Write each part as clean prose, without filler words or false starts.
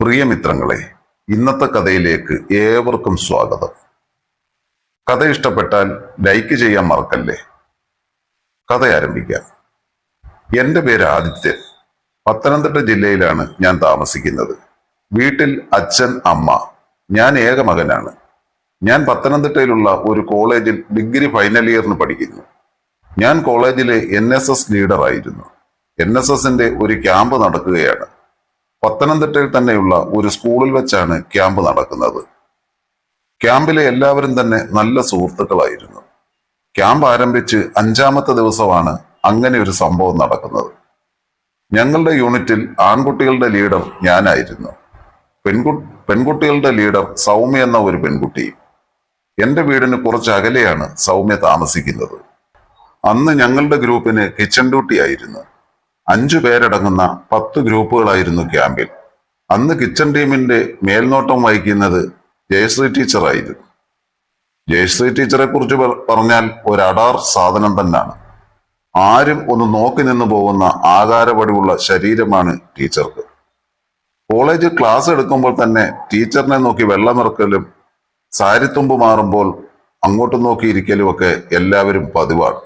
പ്രിയമിത്രങ്ങളെ, ഇന്നത്തെ കഥയിലേക്ക് ഏവർക്കും സ്വാഗതം. കഥ ഇഷ്ടപ്പെട്ടാൽ ലൈക്ക് ചെയ്യാൻ മറക്കല്ലേ. കഥ ആരംഭിക്കാം. എൻ്റെ പേര് ആദിത്യൻ. പത്തനംതിട്ട ജില്ലയിലാണ് ഞാൻ താമസിക്കുന്നത്. വീട്ടിൽ അച്ഛൻ, അമ്മ. ഞാൻ ഏക മകനാണ്. ഞാൻ പത്തനംതിട്ടയിലുള്ള ഒരു കോളേജിൽ ഡിഗ്രി ഫൈനൽ ഇയറിന് പഠിക്കുന്നു. ഞാൻ കോളേജിലെ NSS ലീഡറായിരുന്നു. NSSന്റെ ഒരു ക്യാമ്പ് നടക്കുകയാണ്. പത്തനംതിട്ടയിൽ തന്നെയുള്ള ഒരു സ്കൂളിൽ വെച്ചാണ് ക്യാമ്പ് നടക്കുന്നത്. ക്യാമ്പിലെ എല്ലാവരും തന്നെ നല്ല സുഹൃത്തുക്കളായിരുന്നു. ക്യാമ്പ് ആരംഭിച്ച് 5-ാമത്തെ ദിവസമാണ് അങ്ങനെ ഒരു സംഭവം നടക്കുന്നത്. ഞങ്ങളുടെ യൂണിറ്റിൽ ആൺകുട്ടികളുടെ ലീഡർ ഞാനായിരുന്നു. പെൺകുട്ടികളുടെ ലീഡർ സൗമ്യ എന്ന ഒരു പെൺകുട്ടിയും. എൻ്റെ വീടിന് കുറച്ച് അകലെയാണ് സൗമ്യ താമസിക്കുന്നത്. അന്ന് ഞങ്ങളുടെ ഗ്രൂപ്പിന് കിച്ചൺ ഡ്യൂട്ടി ആയിരുന്നു. 5 പേരടങ്ങുന്ന 10 ഗ്രൂപ്പുകളായിരുന്നു ക്യാമ്പിൽ. അന്ന് കിച്ചൺ ടീമിന്റെ മേൽനോട്ടം വഹിക്കുന്നത് ജയശ്രീ ടീച്ചറായിരുന്നു. ജയശ്രീ ടീച്ചറെ കുറിച്ച് പറഞ്ഞാൽ ഒരു അടാർ സാധനം തന്നെയാണ്. ആരും ഒന്ന് നോക്കി നിന്ന് പോകുന്ന ആകാരപടിവുള്ള ശരീരമാണ് ടീച്ചർക്ക്. കോളേജിൽ ക്ലാസ് എടുക്കുമ്പോൾ തന്നെ ടീച്ചറിനെ നോക്കി വെള്ളമിറക്കലും സാരിത്തുമ്പ് മാറുമ്പോൾ അങ്ങോട്ട് നോക്കിയിരിക്കലും ഒക്കെ എല്ലാവരും പതിവാണ്.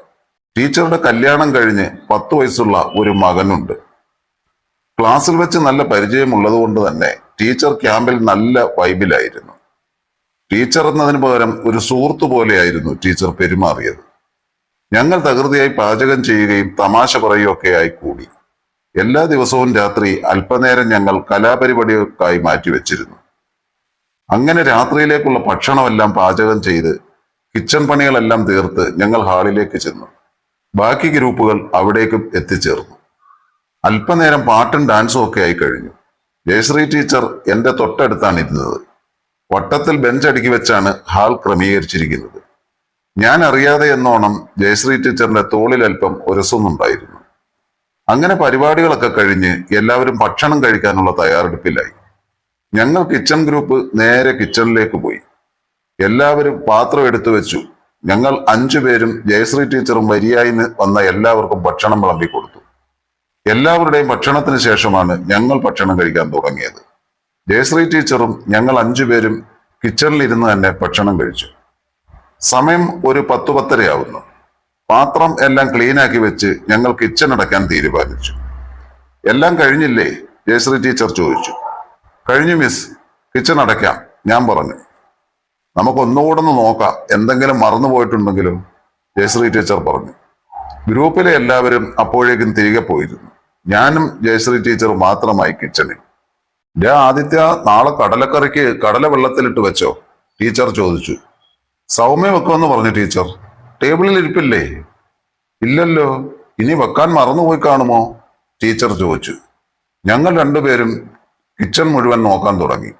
ടീച്ചറുടെ കല്യാണം കഴിഞ്ഞ് 10 വയസ്സുള്ള ഒരു മകനുണ്ട്. ക്ലാസ്സിൽ വെച്ച് നല്ല പരിചയമുള്ളത് കൊണ്ട് തന്നെ ടീച്ചർ ക്യാമ്പിൽ നല്ല വൈബിലായിരുന്നു. ടീച്ചർ എന്നതിന് പകരം ഒരു സുഹൃത്തു പോലെയായിരുന്നു ടീച്ചർ പെരുമാറിയത്. ഞങ്ങൾ തകൃതിയായി പാചകം ചെയ്യുകയും തമാശ പറയുകയൊക്കെയായി കൂടി. എല്ലാ ദിവസവും രാത്രി അല്പനേരം ഞങ്ങൾ കലാപരിപാടികൾക്കായി മാറ്റിവെച്ചിരുന്നു. അങ്ങനെ രാത്രിയിലേക്കുള്ള ഭക്ഷണമെല്ലാം പാചകം ചെയ്ത് കിച്ചൺ പണികളെല്ലാം തീർത്ത് ഞങ്ങൾ ഹാളിലേക്ക് ചെന്നു. ബാക്കി ഗ്രൂപ്പുകൾ അവിടേക്കും എത്തിച്ചേർന്നു. അല്പനേരം പാട്ടും ഡാൻസും ഒക്കെ ആയി കഴിഞ്ഞു. ജയശ്രീ ടീച്ചർ എൻ്റെ തൊട്ടടുത്താണ് ഇരുന്നത്. വട്ടത്തിൽ ബെഞ്ച് അടുക്കി വെച്ചാണ് ഹാൾ ക്രമീകരിച്ചിരിക്കുന്നത്. ഞാൻ അറിയാതെ എന്നോണം ജയശ്രീ ടീച്ചറിന്റെ തോളിൽ അല്പം ഉരസുന്നുണ്ടായിരുന്നു. അങ്ങനെ പരിപാടികളൊക്കെ കഴിഞ്ഞ് എല്ലാവരും ഭക്ഷണം കഴിക്കാനുള്ള തയ്യാറെടുപ്പിലായി. ഞങ്ങൾ കിച്ചൺ ഗ്രൂപ്പ് നേരെ കിച്ചണിലേക്ക് പോയി. എല്ലാവരും പാത്രം എടുത്തു വെച്ചു. ഞങ്ങൾ 5 പേരും ജയശ്രീ ടീച്ചറും വരിയായി വന്ന എല്ലാവർക്കും ഭക്ഷണം വിളമ്പി കൊടുത്തു. എല്ലാവരുടെയും ഭക്ഷണത്തിന് ശേഷമാണ് ഞങ്ങൾ ഭക്ഷണം കഴിക്കാൻ തുടങ്ങിയത്. ജയശ്രീ ടീച്ചറും ഞങ്ങൾ 5 പേരും കിച്ചണിൽ ഇരുന്ന് തന്നെ ഭക്ഷണം കഴിച്ചു. സമയം ഒരു 10-10:30 ആവുന്നു. പാത്രം എല്ലാം ക്ലീനാക്കി വെച്ച് ഞങ്ങൾ കിച്ചൺ അടയ്ക്കാൻ തീരുമാനിച്ചു. എല്ലാം കഴിഞ്ഞില്ലേ? ജയശ്രീ ടീച്ചർ ചോദിച്ചു. കഴിഞ്ഞു മിസ്, കിച്ചൺ അടയ്ക്കാം, ഞാൻ പറഞ്ഞു. നമുക്കൊന്നുകൂടെ ഒന്ന് നോക്കാം, എന്തെങ്കിലും മറന്നു പോയിട്ടുണ്ടെങ്കിലോ, ജയശ്രീ ടീച്ചർ പറഞ്ഞു. ഗ്രൂപ്പിലെ എല്ലാവരും അപ്പോഴേക്കും തിരികെ പോയിരുന്നു. ഞാനും ജയശ്രീ ടീച്ചർ മാത്രമായി കിച്ചണിൽ. ആദിത്യ, നാളെ കടലക്കറിക്ക് കടല വെള്ളത്തിലിട്ട് വെച്ചോ? ടീച്ചർ ചോദിച്ചു. സൗമ്യ വെക്കുമെന്ന് പറഞ്ഞു ടീച്ചർ. ടേബിളിൽ ഇരിപ്പില്ലേ? ഇല്ലല്ലോ, ഇനി വെക്കാൻ മറന്നുപോയി കാണുമോ? ടീച്ചർ ചോദിച്ചു. ഞങ്ങൾ 2 പേരും കിച്ചൺ മുഴുവൻ നോക്കാൻ തുടങ്ങി.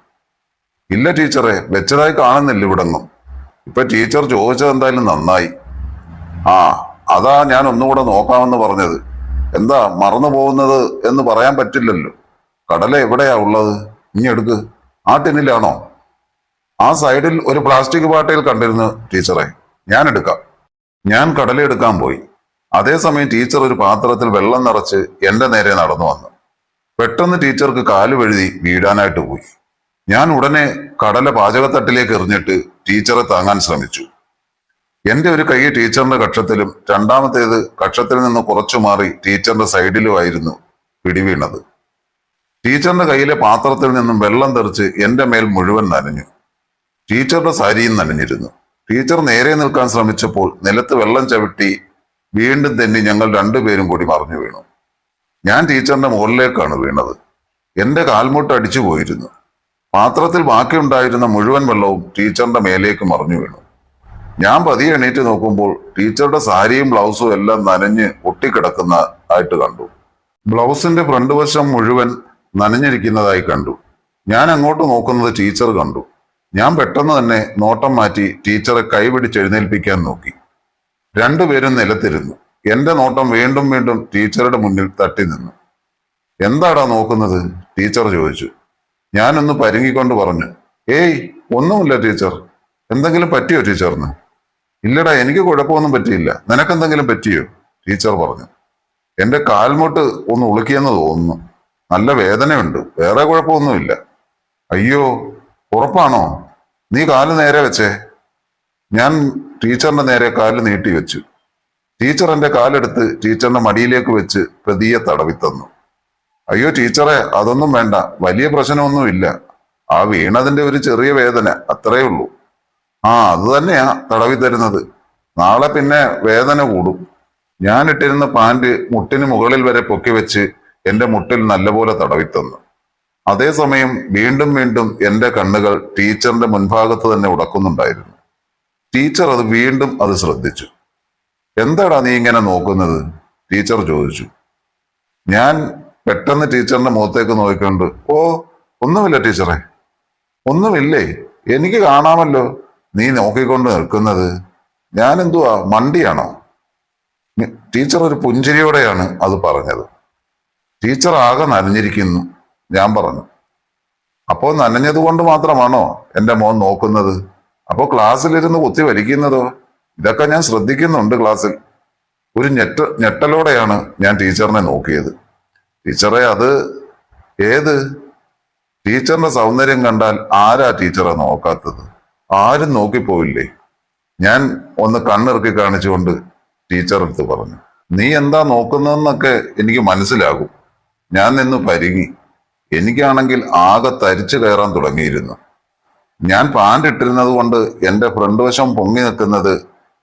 ഇല്ല ടീച്ചറെ, വെച്ചതായി കാണുന്നില്ല ഇവിടെങ്ങും. ഇപ്പൊ ടീച്ചർ ചോദിച്ചത് എന്തായാലും നന്നായി. അതാ ഞാൻ ഒന്നുകൂടെ നോക്കാമെന്ന് പറഞ്ഞത്. എന്താ മറന്നു പോകുന്നത് എന്ന് പറയാൻ പറ്റില്ലല്ലോ. കടല എവിടെയാ ഉള്ളത്? ഇനി എടുക്ക്. ആ ടിന്നിലാണോ? ആ സൈഡിൽ ഒരു പ്ലാസ്റ്റിക് പാട്ടയിൽ കണ്ടിരുന്നു ടീച്ചറെ. ഞാൻ എടുക്കാം. ഞാൻ കടല എടുക്കാൻ പോയി. അതേസമയം ടീച്ചർ ഒരു പാത്രത്തിൽ വെള്ളം നിറച്ച് എന്റെ നേരെ നടന്നു വന്നു. പെട്ടെന്ന് ടീച്ചർക്ക് കാല് വഴുതി വീഴാനായിട്ട് പോയി. ഞാൻ ഉടനെ കടല പാചകത്തട്ടിലേക്ക് എറിഞ്ഞിട്ട് ടീച്ചറെ താങ്ങാൻ ശ്രമിച്ചു. എന്റെ ഒരു കൈ ടീച്ചറിന്റെ കക്ഷത്തിലും രണ്ടാമത്തേത് കക്ഷത്തിൽ നിന്ന് കുറച്ചു മാറി ടീച്ചറിന്റെ സൈഡിലുമായിരുന്നു പിടിവീണത്. ടീച്ചറിന്റെ കയ്യിലെ പാത്രത്തിൽ നിന്നും വെള്ളം തെറിച്ച് എന്റെ മേൽ മുഴുവൻ നനഞ്ഞു. ടീച്ചറുടെ സാരിയും നനഞ്ഞിരുന്നു. ടീച്ചർ നേരെ നിൽക്കാൻ ശ്രമിച്ചപ്പോൾ നിലത്ത് വെള്ളം ചവിട്ടി വീണ്ടും തെന്നി ഞങ്ങൾ 2 പേരും കൂടി മറിഞ്ഞു വീണു. ഞാൻ ടീച്ചറിന്റെ മുകളിലേക്കാണ് വീണത്. എന്റെ കാൽമുട്ട് അടിച്ചു പോയിരുന്നു. പാത്രത്തിൽ ബാക്കിയുണ്ടായിരുന്ന മുഴുവൻ വെള്ളവും ടീച്ചറിന്റെ മേലേക്ക് മറിഞ്ഞു വീണു. ഞാൻ പതിയെ എണീറ്റ് നോക്കുമ്പോൾ ടീച്ചറുടെ സാരിയും ബ്ലൗസും എല്ലാം നനഞ്ഞ് ഒട്ടിക്കിടക്കുന്നതായിട്ട് കണ്ടു. ബ്ലൗസിന്റെ ഫ്രണ്ട് വശം മുഴുവൻ നനഞ്ഞിരിക്കുന്നതായി കണ്ടു. ഞാൻ അങ്ങോട്ട് നോക്കുന്നത് ടീച്ചർ കണ്ടു. ഞാൻ പെട്ടെന്ന് തന്നെ നോട്ടം മാറ്റി ടീച്ചറെ കൈപിടിച്ച് എഴുന്നേൽപ്പിക്കാൻ നോക്കി. 2 പേരും നിലത്തിരുന്നു. എന്റെ നോട്ടം വീണ്ടും വീണ്ടും ടീച്ചറുടെ മുന്നിൽ തട്ടി നിന്നു. എന്താടാ നോക്കുന്നത്? ടീച്ചർ ചോദിച്ചു. ഞാനൊന്ന് പരുങ്ങിക്കൊണ്ട് പറഞ്ഞു, ഏയ് ഒന്നുമില്ല ടീച്ചർ. എന്തെങ്കിലും പറ്റിയോ ടീച്ചറിന്? ഇല്ലടാ, എനിക്ക് കുഴപ്പമൊന്നും പറ്റിയില്ല. നിനക്കെന്തെങ്കിലും പറ്റിയോ? ടീച്ചർ പറഞ്ഞു. എന്റെ കാൽമുട്ട് ഒന്ന് ഉളുക്കിയെന്ന് തോന്നുന്നു. നല്ല വേദനയുണ്ട്, വേറെ കുഴപ്പമൊന്നുമില്ല. അയ്യോ, ഉറപ്പാണോ? നീ കാല് നേരെ വെച്ചേ. ഞാൻ ടീച്ചറിന്റെ നേരെ കാല് നീട്ടി വെച്ചു. ടീച്ചർ എന്റെ കാലെടുത്ത് ടീച്ചറിന്റെ മടിയിലേക്ക് വെച്ച് പ്രതിയെ തടവി തന്നു. അയ്യോ ടീച്ചറെ, അതൊന്നും വേണ്ട, വലിയ പ്രശ്നമൊന്നുമില്ല. ആ വീണതിന്റെ ഒരു ചെറിയ വേദന, അത്രേ ഉള്ളൂ. ആ അത് തന്നെയാ തടവി തരുന്നത്. നാളെ പിന്നെ വേദന കൂടും. ഞാൻ ഇട്ടിരുന്ന പാന്റ് മുട്ടിന് മുകളിൽ വരെ പൊക്കി വെച്ച് എന്റെ മുട്ടിൽ നല്ലപോലെ തടവി തന്നു. അതേസമയം വീണ്ടും വീണ്ടും എന്റെ കണ്ണുകൾ ടീച്ചറിന്റെ മുൻഭാഗത്ത് തന്നെ ഉടക്കുന്നുണ്ടായിരുന്നു. ടീച്ചർ വീണ്ടും അത് ശ്രദ്ധിച്ചു. എന്താടാ നീ ഇങ്ങനെ നോക്കുന്നത്? ടീച്ചർ ചോദിച്ചു. ഞാൻ പെട്ടെന്ന് ടീച്ചറിന്റെ മുഖത്തേക്ക് നോക്കിക്കൊണ്ട്, ഓ ഒന്നുമില്ല ടീച്ചറെ. ഒന്നുമില്ലേ? എനിക്ക് കാണാമല്ലോ നീ നോക്കിക്കൊണ്ട് നിൽക്കുന്നത്. ഞാൻ എന്തുവാ മണ്ടിയാണോ? ടീച്ചർ ഒരു പുഞ്ചിരിയോടെയാണ് അത് പറഞ്ഞത്. ടീച്ചർ ആകെ നനഞ്ഞിരിക്കുന്നു, ഞാൻ പറഞ്ഞു. അപ്പോൾ നനഞ്ഞത് കൊണ്ട് മാത്രമാണോ എന്റെ മോൻ നോക്കുന്നത്? അപ്പോൾ ക്ലാസ്സിലിരുന്ന് കുത്തി വലിക്കുന്നതോ? ഇതൊക്കെ ഞാൻ ശ്രദ്ധിക്കുന്നുണ്ട് ക്ലാസ്സിൽ. ഒരു ഞെട്ടലോടെയാണ് ഞാൻ ടീച്ചറിനെ നോക്കിയത്. ടീച്ചറെ, അത് ഏത്? ടീച്ചറിന്റെ സൗന്ദര്യം കണ്ടാൽ ആരാ ടീച്ചറെ നോക്കാത്തത്? ആരും നോക്കിപ്പോയില്ലേ? ഞാൻ ഒന്ന് കണ്ണിറുക്കി കാണിച്ചുകൊണ്ട് ടീച്ചർ അടുത്ത് പറഞ്ഞു. നീ എന്താ നോക്കുന്നതെന്നൊക്കെ എനിക്ക് മനസ്സിലാകും. ഞാൻ നിന്ന് പരിങ്ങി. എനിക്കാണെങ്കിൽ ആകെ തരിച്ചു കയറാൻ തുടങ്ങിയിരുന്നു. ഞാൻ പാന്റ് ഇട്ടിരുന്നത് കൊണ്ട് എന്റെ ഫ്രണ്ട് വശം പൊങ്ങി നിൽക്കുന്നത്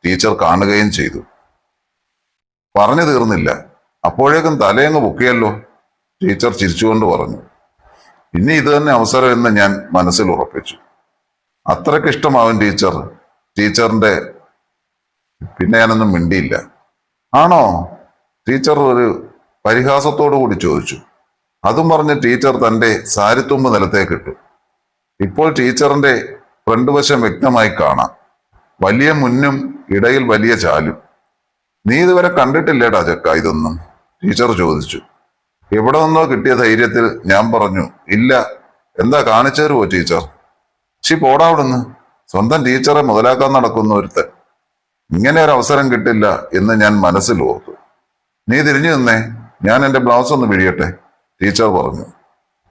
ടീച്ചർ കാണുകയും ചെയ്തു. പറഞ്ഞു തീർന്നില്ല, അപ്പോഴേക്കും തലയങ്ങ് പൊക്കിയല്ലോ, ടീച്ചർ ചിരിച്ചുകൊണ്ട് പറഞ്ഞു. ഇനി ഇത് തന്നെ അവസരം എന്ന് ഞാൻ മനസ്സിൽ ഉറപ്പിച്ചു. അത്രയ്ക്ക് ഇഷ്ടമാവും ടീച്ചറിന്റെ. പിന്നെ ഞാനൊന്നും മിണ്ടിയില്ല. ആണോ? ടീച്ചർ ഒരു പരിഹാസത്തോടു കൂടി ചോദിച്ചു. അതും പറഞ്ഞ് ടീച്ചർ തന്റെ സാരിത്തുമ്പ് നിലത്തേക്കിട്ടു. ഇപ്പോൾ ടീച്ചറിന്റെ ഫ്രണ്ട് വശം വ്യക്തമായി കാണാം. വലിയ മുന്നും ഇടയിൽ വലിയ ചാലും. നീ ഇതുവരെ കണ്ടിട്ടില്ലേടാ ചക്ക ഇതൊന്നും? ടീച്ചർ ചോദിച്ചു. എവിടെ നിന്നോ കിട്ടിയ ധൈര്യത്തിൽ ഞാൻ പറഞ്ഞു, ഇല്ല. എന്താ കാണിച്ചു തരുമോ ടീച്ചർ? പോടാ അവിടുന്ന്. സ്വന്തം ടീച്ചറെ മുതലാക്കാൻ നടക്കുന്ന ഒരുത്തൻ. ഇങ്ങനെ ഒരു അവസരം കിട്ടില്ല എന്ന് ഞാൻ മനസ്സിൽ ഓർത്തു. നീ തിരിഞ്ഞു നിന്നേ, ഞാൻ എന്റെ ബ്ലൗസ് ഒന്ന് പിഴിയട്ടെ, ടീച്ചർ പറഞ്ഞു.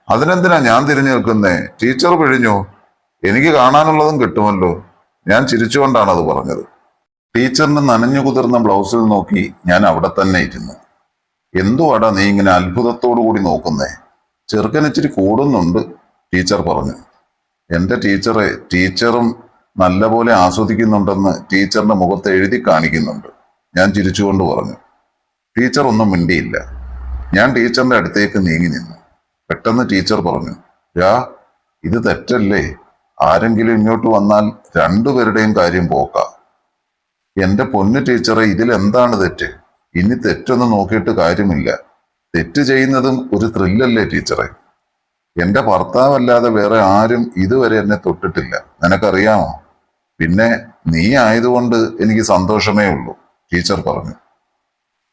അതിനെന്തിനാ ഞാൻ തിരിഞ്ഞു നിൽക്കുന്നേ? ടീച്ചർ പിഴിഞ്ഞോ? എനിക്ക് കാണാനുള്ളതും കിട്ടുമല്ലോ. ഞാൻ ചിരിച്ചുകൊണ്ടാണ് അത് പറഞ്ഞത്. ടീച്ചറിന് നനഞ്ഞു കുതിർന്ന ബ്ലൗസിൽ നോക്കി ഞാൻ അവിടെ തന്നെ ഇരുന്നു. എന്തുവാടാ നീ ഇങ്ങനെ അത്ഭുതത്തോടു കൂടി നോക്കുന്നേ? ചെറുക്കൻ ഇച്ചിരി കൂടുന്നുണ്ട്, ടീച്ചർ പറഞ്ഞു. എന്റെ ടീച്ചറെ ടീച്ചറും നല്ലപോലെ ആസ്വദിക്കുന്നുണ്ടെന്ന് ടീച്ചറിന്റെ മുഖത്ത് എഴുതി കാണിക്കുന്നുണ്ട്, ഞാൻ ചിരിച്ചുകൊണ്ട് പറഞ്ഞു. ടീച്ചർ ഒന്നും മിണ്ടിയില്ല. ഞാൻ ടീച്ചറിന്റെ അടുത്തേക്ക് നീങ്ങി നിന്നു. പെട്ടെന്ന് ടീച്ചർ പറഞ്ഞു, ഇത് തെറ്റല്ലേ? ആരെങ്കിലും ഇങ്ങോട്ട് വന്നാൽ രണ്ടുപേരുടെയും കാര്യം പോക്കാം. എന്റെ പൊന്നു ടീച്ചറെ, ഇതിലെന്താണ് തെറ്റ്? ഇനി തെറ്റൊന്നും നോക്കിയിട്ട് കാര്യമില്ല. തെറ്റ് ചെയ്യുന്നതും ഒരു ത്രില്ലല്ലേ ടീച്ചറെ? എന്റെ ഭർത്താവല്ലാതെ വേറെ ആരും ഇതുവരെ എന്നെ തൊട്ടിട്ടില്ല, നിനക്കറിയാമോ? പിന്നെ നീ ആയതുകൊണ്ട് എനിക്ക് സന്തോഷമേ ഉള്ളൂ, ടീച്ചർ പറഞ്ഞു.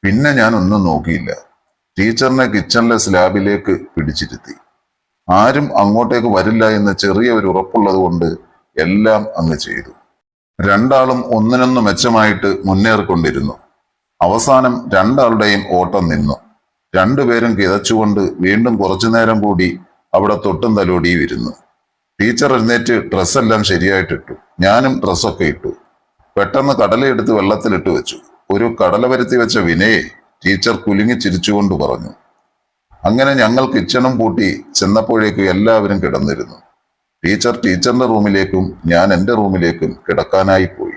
പിന്നെ ഞാൻ ഒന്നും നോക്കിയില്ല. ടീച്ചറിനെ കിച്ചണിലെ സ്ലാബിലേക്ക് പിടിച്ചിരുത്തി. ആരും അങ്ങോട്ടേക്ക് വരില്ല എന്ന് ചെറിയ ഒരു ഉറപ്പുള്ളത് കൊണ്ട് എല്ലാം അങ്ങ് ചെയ്തു. രണ്ടാളും ഒന്നിനൊന്ന് മെച്ചമായിട്ട് മുന്നേറിക്കൊണ്ടിരുന്നു. അവസാനം രണ്ടാളുടെയും ഓട്ടം നിന്നു. രണ്ടുപേരും കിതച്ചുകൊണ്ട് വീണ്ടും കുറച്ചു നേരം കൂടി അവിടെ തൊട്ടും തലോടിയും ഇരുന്നു. ടീച്ചർ എഴുന്നേറ്റ് ഡ്രസ്സെല്ലാം ശരിയായിട്ടിട്ടു. ഞാനും ഡ്രസ്സൊക്കെ ഇട്ടു. പെട്ടെന്ന് കടലയെടുത്ത് വെള്ളത്തിലിട്ട് വെച്ചു. ഒരു കടല വരുത്തി വെച്ച വിനയെ, ടീച്ചർ കുലുങ്ങി ചിരിച്ചുകൊണ്ട് പറഞ്ഞു. അങ്ങനെ ഞങ്ങൾ കിച്ചണും പൂട്ടി ചെന്നപ്പോഴേക്കും എല്ലാവരും കിടന്നിരുന്നു. ടീച്ചറിന്റെ റൂമിലേക്കും ഞാൻ എൻ്റെ റൂമിലേക്കും കിടക്കാനായി പോയി.